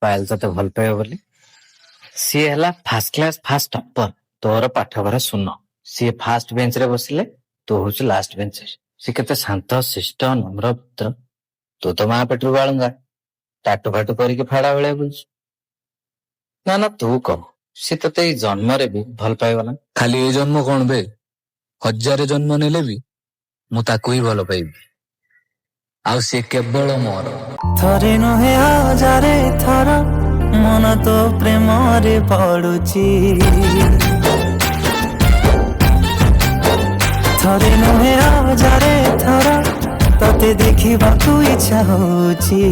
ପାୟଲ ତତେ ଭଲ ପାଇବ ବୋଲି। ସିଏ ହେଲା ଫାର୍ଷ୍ଟ କ୍ଲାସ ଫାର୍ଷ୍ଟ ଟପର, ତୋର ପାଠପଢା ଶୂନ। ସିଏ ଫାର୍ଷ୍ଟ ବେଞ୍ଚ ରେ ବସିଲେ, ତୁ ହଉଛୁ ଲାଷ୍ଟ ବେଞ୍ଚରେ। ସେ କେତେ ଶାନ୍ତ ଶିଷ୍ଟ ନମ୍ରଭଦ୍ର, ତୁ ତ ମା ପେଟରୁ ବାଳୁଙ୍ଗା, ଟାଟୁ ଫାଟୁ କରିକି ଫାଡା ଭଳିଆ ବୁଲୁଛୁ। ନା ନା ତୁ କହ, ସେ ତତେ ଏଇ ଜନ୍ମରେ ବି ଭଲ ପାଇବ ନା? ଖାଲି ଏ ଜନ୍ମ କଣ ବେ, 1000 ଜନ୍ମ ନେଲେ ବି ମୁଁ ତାକୁ ହିଁ ଭଲ ପାଇବି, ଆଉ ସେ କେବଳ ମୋର। ଥରେ ନୁହେଁ 1000 ଥର ମନ ତ ପ୍ରେମରେ ପଡୁଛି। ଥରେ ନୁହେଁ 1000 ଥର ତତେ ଦେଖିବାକୁ ଇଚ୍ଛା ହଉଛି।